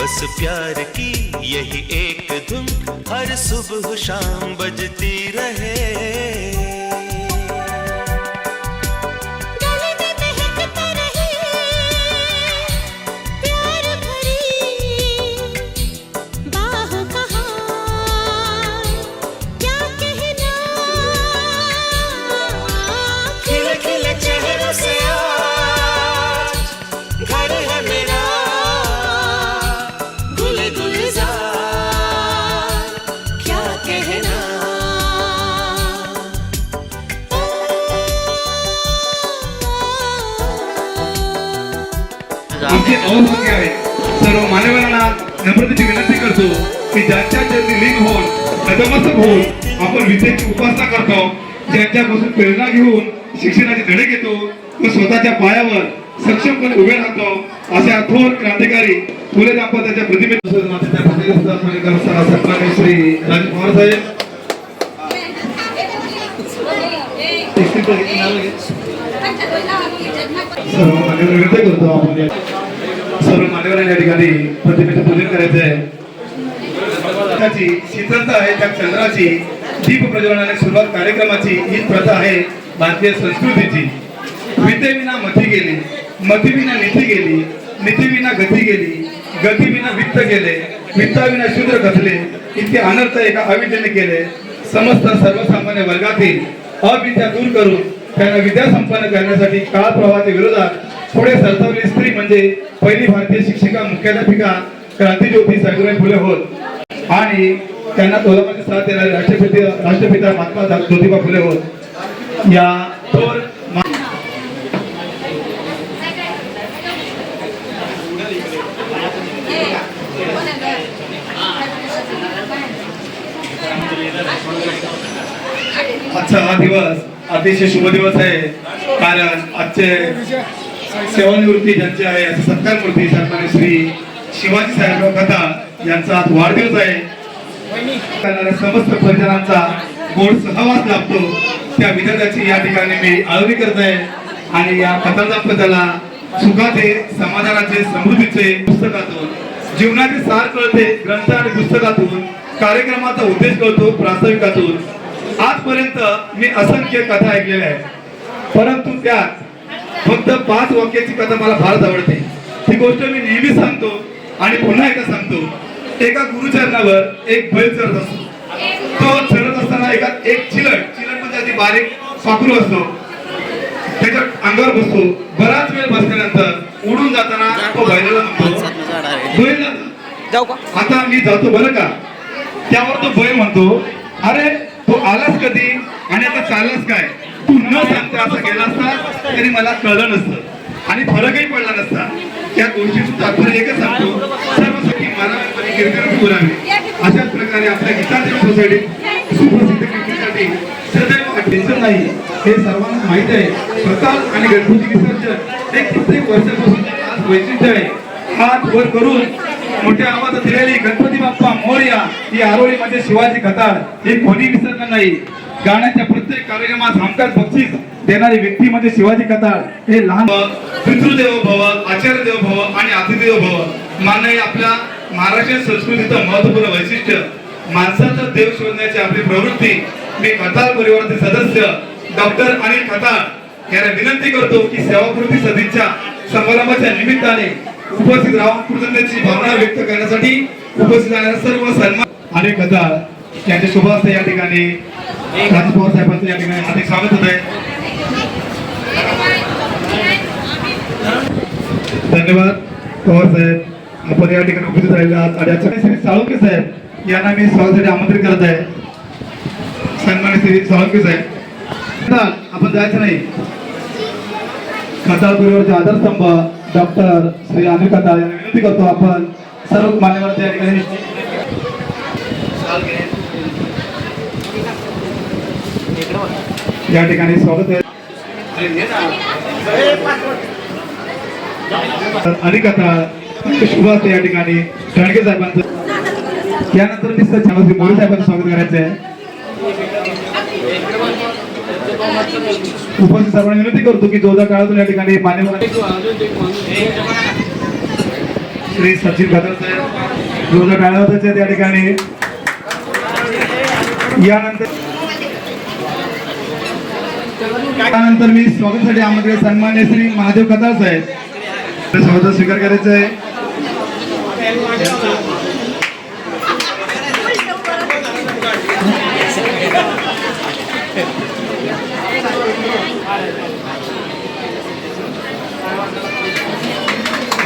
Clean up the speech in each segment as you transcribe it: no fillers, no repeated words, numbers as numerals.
बस प्यार की यही एक धुन हर सुबह शाम बजती रहे। आमचे अवभाग्य आहे। सर्व मान्यवरांना नम्रतेची विनंती करतो की ज्यांच्या चरणी लीन होऊन नतमस्तक होऊन आपण विद्येची उपासना करतो, ज्यांच्यापासून प्रेरणा घेऊन शिक्षणाचे धडे घेतो व स्वतःच्या पायावर सक्षमपणे उभे राहतो, अशा थोर क्रांतिकारी फुले दाम्पत्याच्या प्रतिमेत सन्माननीय श्री राज पवार साहेब सर्व मान्यवर विनंती करतो आपण सर्व मान्यवरांनी या ठिकाणी प्रतिमेचे पूजन करायचे आहे। शीतलता आहे त्या चंद्राची, दीप प्रज्वलनाने सुरुवात कार्यक्रमाची ही प्रथा आहे भारतीय संस्कृतीची। विद्येविना मती गेली, मतीविना नीती गेली, नीतीविना गती गेली, गतीविना वित्त गेले, वित्ताविना शूद्र घसले, इतके अनर्थ एका अविद्येने केले। समस्त सर्वसामान्य वर्गातील अविद्या दूर करून त्यांना विद्या संपन्न करण्यासाठी काळ प्रवाहाच्या विरोधात पुढे सरसावली स्त्री म्हणजे पहिली भारतीय शिक्षिका मुख्याध्यापिका क्रांतिज्योती सावित्रीबाई फुले होत आणि त्यांना तोलामध्ये साथ देणारे राष्ट्रपिता महात्मा ज्योतिबा फुले होत। या थोर आजचा हा दिवस अतिशय शुभ दिवस आहे, कारण आजचे सेवानिवृत्ती ज्यांचे आहे असे सत्कार मूर्ती सन्माननीय श्री शिवाजी साहेबराव खताळ यांचा आज वाढदिवस आहे। समस्त परिजनांचा गोड सहवास लाभतो त्या विद्यार्थ्याची या ठिकाणी मी आळवणी करत आहे आणि या खताळ दाम्पत्याला सुखाचे, समाधानाचे, समृद्धीचे पुस्तकातून जीवनाचे सार कळते ग्रंथ आणि पुस्तकातून, कार्यक्रमाचा उद्देश कळतो प्रास्ताविकातून। आजपर्यंत मी असंख्य कथा ऐकलेल्या आहेत, परंतु त्यात फक्त 5 वाक्याची कथा मला फारच आवडते। ही गोष्ट मी नेहमी सांगतो आणि पुन्हा एकदा सांगतो। एका गुरुचरणावर एक बैल चढत असतो, तो चढत असताना एक चिलट म्हणजे अगदी बारीक पाखरू असतो, त्याच्या अंगावर बसतो। बराच वेळ बसल्यानंतर उडून जाताना तो बैलाला म्हणतो, बैल आता मी जातो बरं का। त्यावर तो बैल म्हणतो, अरे तू आलास कधी आणि आता चाललास काय? तू न सांगता असं गेला असता तरी मला कळलं नसतं आणि फरकही पडला नसता। त्या गोष्टीचं तात्पर्य एकच सांगतो, सर्व सखी मानवाने कीर्तन बोलावे। अशाच प्रकारे आपल्या गीतांजली सोसायटीत सुप्रसिद्ध कीर्तनासाठी सदैव अटेन्शन नाही हे सर्वांना माहित आहे। प्रताप आणि गणपती विसर्जन एक कित्येक वर्षापासून आज वैशिष्ट्य आहे। हात वर करून मोठ्या आवाजात दिलेली गणपती बाप्पा मोरया ही आरोळी म्हणजे शिवाजी खताळ हे कोणी विसरणार नाही। गाण्याच्या प्रत्येक कार्यक्रमात हमखास बक्षीस देणारी व्यक्ती म्हणजे शिवाजी खताळ। हे लहान पितृदेवो भव, आचार्य देवो भव आणि अतिथी भव माननीय आपल्या महाराष्ट्रीय संस्कृतीचं महत्त्वपूर्ण वैशिष्ट्य माणसाचा देव शोधण्याची आपली प्रवृत्ती। मी खताळ परिवाराचे सदस्य डॉक्टर अनिल खताळ यांना विनंती करतो की सेवाकृती सदीच्या समारंभाच्या निमित्ताने उपस्थित राहून कृतज्ञतेची भावना व्यक्त करण्यासाठी उपस्थित असणाऱ्या सर्व सन्मान अनिल खताळ यांचे शुभ हस्ते या ठिकाणी राज पवार साहेबांचं या ठिकाणी हार्दिक स्वागत होत आहे। धन्यवाद पवार साहेब, आपण या ठिकाणी उपस्थित राहिले आहात आणि श्री साळुंके साहेब यांना मी स्वागतासाठी आमंत्रित करत आहे। सन्मानित श्री साळुंके साहेब, आपण जायचं नाही। खताळ परिवाराचे आधारस्तंभ डॉक्टर श्री अनिल खताळ यांना विनंती करतो आपण सर्व मान्यवरांच्या या ठिकाणी स्वागत आहे। अनिल खताळ शुभ असते या ठिकाणी ढाणके साहेबांचं, त्यानंतर मी छत्रपती मोरे साहेबांचं स्वागत करायचं आहे। उपस्थित सर्वांना विनंती करतो की जोरदार काळातून या ठिकाणी मान्यवर श्री सचिन खताळ साहेब जोरदार टाळ्या होत आहेत त्या ठिकाणी. यानंतर मी स्वागतासाठी आमंत्रित सन्मान्य श्री महादेव कताळ साहेब स्वागत स्वीकार करायचं आहे.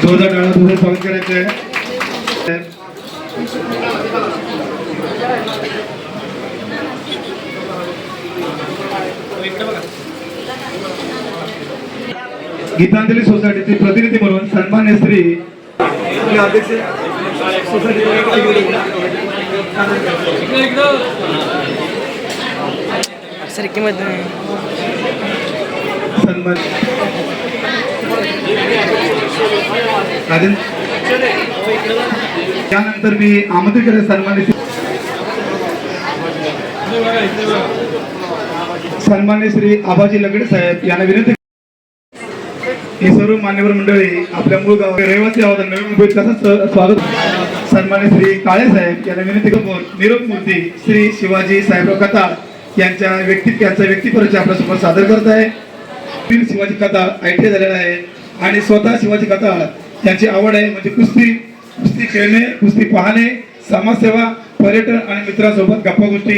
जोरदार टाळ्या तुझं स्वागत करायचं आहे. गीतांजली सोसायटीचे प्रतिनिधी म्हणून सन्मान्य श्री अध्यक्ष सन्मान त्यानंतर मी आमंत्रित केले सन्मान्य श्री आबाजी लगडे साहेब यांना विनंती. ही सर्व मान्यवर मंडळी आपल्या मूळ गाव रहिवासी आहोत. नवी मुंबईत कसं स्वागत. सन्मान्य श्री काळे साहेब यांना विनंती करून निरोप मूर्ती श्री शिवाजी साहेबराव कताळ यांचा व्यक्तिपरिचय आपल्यासमोर सादर करत आहे. शिवाजी कताळ ITI झालेला आहे आणि स्वतः शिवाजी कताळ यांची आवड आहे म्हणजे कुस्ती खेळणे, कुस्ती पाहणे, समाजसेवा, पर्यटन आणि मित्रांसोबत गप्पा गोष्टी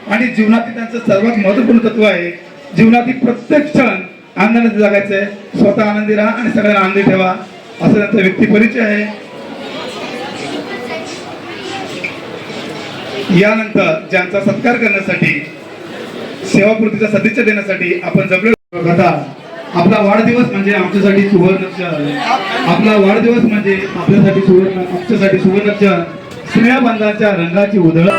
आणि जीवनातील त्यांचं सर्वात महत्त्वपूर्ण तत्व आहे जीवनातील प्रत्येक क्षण आनंदाने जगायचं आहे. स्वतः आनंदी राहा आणि सगळ्यांना आनंदी ठेवा असं त्यांचा व्यक्तिपरिचय आहे. यानंतर ज्यांचा सत्कार करण्यासाठी सेवापूर्तीचा सदिच्छा देण्यासाठी आपण जमलो कथा. आपला वाढदिवस म्हणजे आमच्यासाठी सुवर्णक्षण. आपला वाढदिवस म्हणजे आमच्यासाठी सुवर्णक्षण. स्नेहबंधाच्या रंगाची उधळण.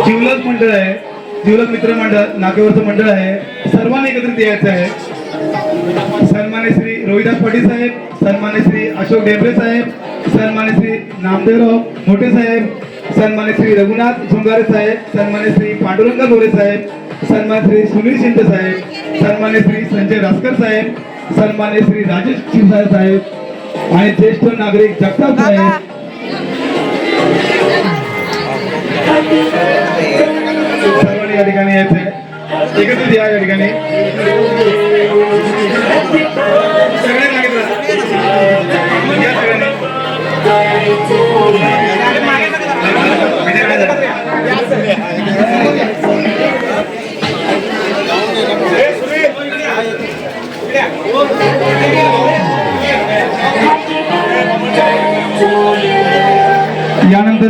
जिवलग मंडळ आहे, जिवलग मित्र मंडळ, नागेवरचं मंडळ आहे. सर्वांनी एकत्रित यायचं आहे. सन्मान्य श्री रोहिदास पाटील साहेब, सन्मान्य श्री अशोक डेबरे साहेब, सन्मान्य श्री नामदेवराव मोठे साहेब, सन्मान्य श्री रघुनाथ झुंगारे साहेब, सन्मान्य श्री पांडुरंग गोरे साहेब, सन्मान्य श्री सुनील शिंदे साहेब, सन्मान्य श्री संजय रासकर साहेब, सन्मान्य श्री राजेश शिरसाट साहेब आणि ज्येष्ठ नागरिक जगताप साहेब सर्वांनी या ठिकाणी यायचंय. एकत्रित या ठिकाणी सगळे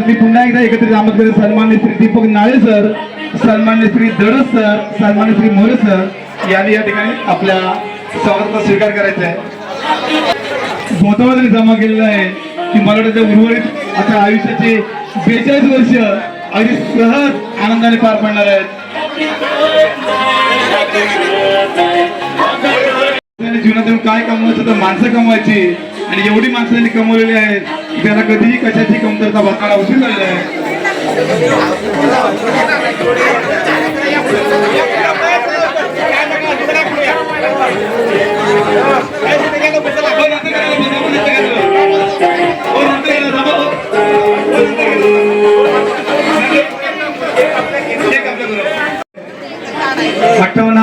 मी पुन्हा एकदा एकत्रित आमंत्रित करतो सन्मान्य श्री दीपक नाळे सर, सन्मान्य श्री दडस सर, सन्मान्य श्री मोरे सर यांनी या ठिकाणी आपल्या स्वागताचा स्वीकार करायचा आहे. भोतावादाने जमा केलेला आहे की मराठीच्या उर्वरित आता आयुष्याचे 42 वर्ष अगदी सहज आनंदाने पार पडणार आहेत. जीवनात काय कमवायचं तर माणसं कमवायची आणि एवढी माणसं त्यांनी कमवलेली आहेत की त्यांना कधीही कशाची कमतरता भासणारा उशीर झालेला आहे.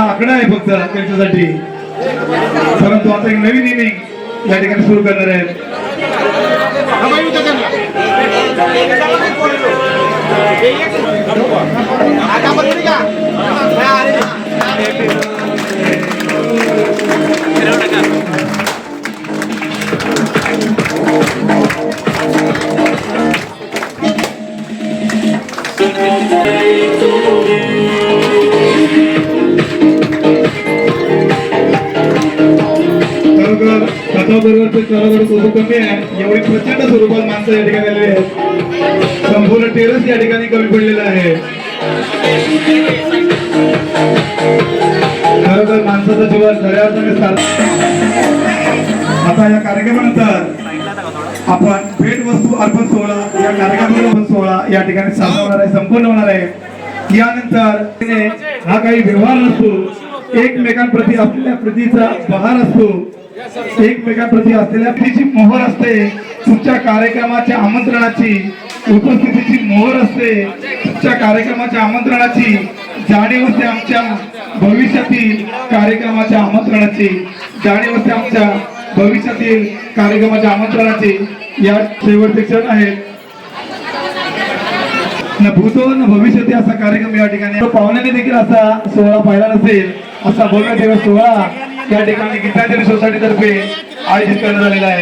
आकडा आहे फक्त त्यांच्यासाठी, परंतु आता एक नवीन इनिंग या ठिकाणी सुरू करणार आहेत. कमी आहे, एवढी प्रचंड स्वरूपात माणसं या ठिकाणी आलेली आहेत. संपूर्ण टेरस या ठिकाणी कमी पडलेला आहे. खरोखर माणसाचा जीवन खऱ्या अर्थाने आता या कार्यक्रमानंतर आपण भेट वस्तू अर्पण सोहळा या कार्यक्रमाचा या ठिकाणी संपवणार आहे, संपन्न होणार आहे. यानंतर हा काही व्यवहार नसतो, एकमेकांप्रती आपल्या प्रीतीचा बहार असतो, एकमेकांप्रती असलेल्या प्रीतीची मोहर असते. तुमच्या कार्यक्रमाच्या आमंत्रणाची उपस्थितीची मोहर असते, तुमच्या कार्यक्रमाच्या आमंत्रणाची जाणीव असते, आमच्या भविष्यातील कार्यक्रमाच्या आमंत्रणाची जाणीव असते, आमच्या भविष्यातील कार्यक्रमाच्या आमंत्रणाची. या शेवटचे क्षण आहेत. न भूतो न भविष्यती असा कार्यक्रम या ठिकाणी पाहुण्याने देखील असा सोहळा पाहिला नसेल असा भव्य दिवस सोहळा या ठिकाणी गीतांजली सोसायटी तर्फे आयोजित करण्यात आलेला आहे.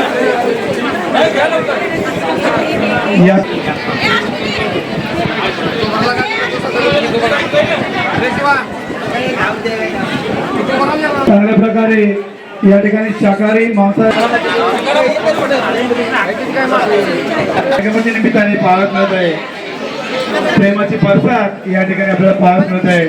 चांगल्या प्रकारे या ठिकाणी शाकाहारी मांसाहारी निमित्ताने पाहत मिळत आहे. प्रेमाची परसाद या ठिकाणी आपल्याला पाहत मिळत आहे.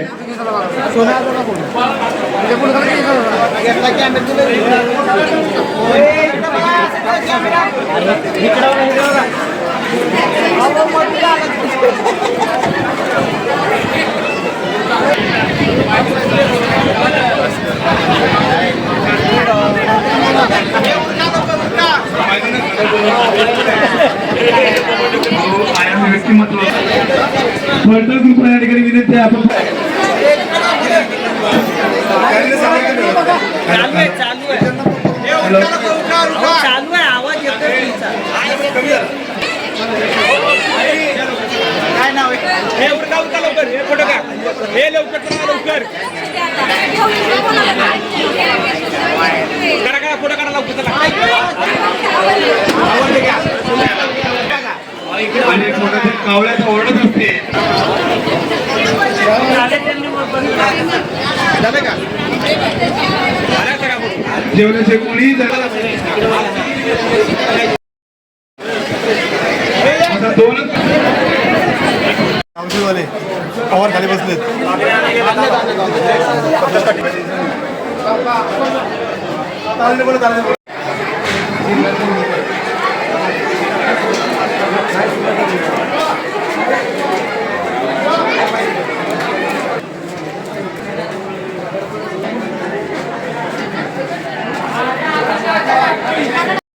व्यक्तिमत्व ग्रुप या ठिकाणी विनंती आहे. आपण चालू आहे, आवाज येतो. काय नाव आहे? हे उरका उरका लवकर, हे फोटो का, हे लवकर करा, लवकर करा करा, फोटो काढा लवकर चला. कावळ्याचा ओरडत असते. जेवणाचे कोणी आता दोनच औषधवाले पवार खाली बसलेत.